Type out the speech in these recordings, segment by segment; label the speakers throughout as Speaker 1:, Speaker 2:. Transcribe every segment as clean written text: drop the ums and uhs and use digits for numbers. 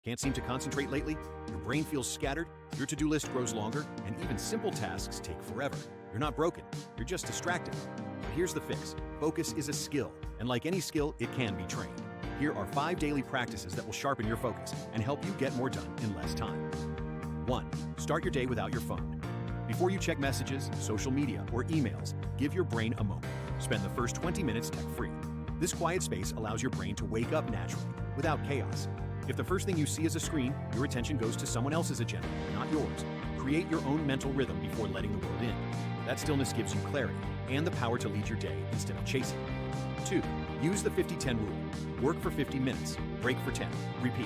Speaker 1: Can't seem to concentrate lately? Your brain feels scattered? Your to-do list grows longer? And even simple tasks take forever? You're not broken. You're just distracted. But here's the fix. Focus is a skill, and like any skill, it can be trained. Here are 5 daily practices that will sharpen your focus and help you get more done in less time. 1. Start your day without your phone. Before you check messages, social media, or emails, give your brain a moment. Spend the first 20 minutes tech-free. This quiet space allows your brain to wake up naturally, without chaos. If the first thing you see is a screen, your attention goes to someone else's agenda, not yours. Create your own mental rhythm before letting the world in. That stillness gives you clarity and the power to lead your day instead of chasing. 2. Use the 50-10 rule. Work for 50 minutes, break for 10, repeat.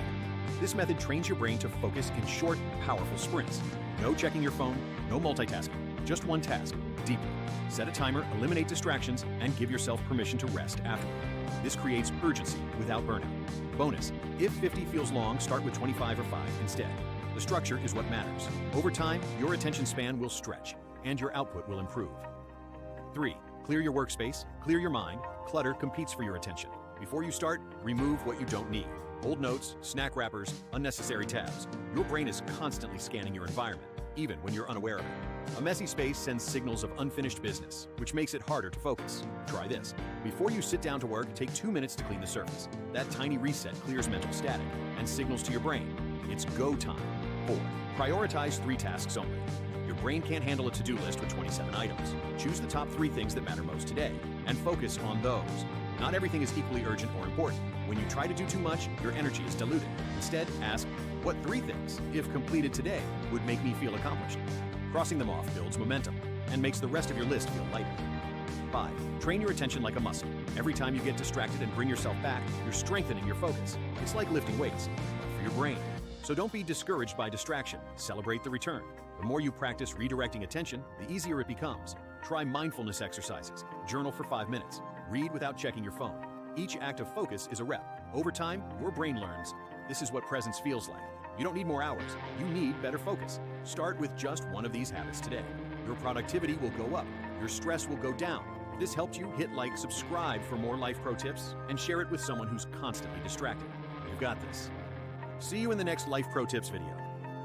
Speaker 1: This method trains your brain to focus in short, powerful sprints. No checking your phone, no multitasking, just one task, deeply. Set a timer, eliminate distractions, and give yourself permission to rest afterward. This creates urgency without burnout. Bonus, if 50 feels long, start with 25 or 5 instead. The structure is what matters. Over time, your attention span will stretch, and your output will improve. 3. Clear your workspace, clear your mind. Clutter competes for your attention. Before you start, remove what you don't need. Old notes, snack wrappers, unnecessary tabs. Your brain is constantly scanning your environment, even when you're unaware of it. A messy space sends signals of unfinished business, which makes it harder to focus. Try this. Before you sit down to work, take 2 minutes to clean the surface. That tiny reset clears mental static and signals to your brain, it's go time. 4. Prioritize 3 tasks only. Your brain can't handle a to-do list with 27 items. Choose the top 3 things that matter most today and focus on those. Not everything is equally urgent or important. When you try to do too much, your energy is diluted. Instead, ask, what 3 things, if completed today, would make me feel accomplished? Crossing them off builds momentum and makes the rest of your list feel lighter. 5. Train your attention like a muscle. Every time you get distracted and bring yourself back, you're strengthening your focus. It's like lifting weights, but for your brain. So don't be discouraged by distraction. Celebrate the return. The more you practice redirecting attention, the easier it becomes. Try mindfulness exercises. Journal for 5 minutes. Read without checking your phone. Each act of focus is a rep. Over time, your brain learns, this is what presence feels like. You don't need more hours. You need better focus. Start with just one of these habits today. Your productivity will go up. Your stress will go down. If this helped you, hit like, subscribe for more life pro tips, and share it with someone who's constantly distracted. You've got this. See you in the next Life Pro Tips video.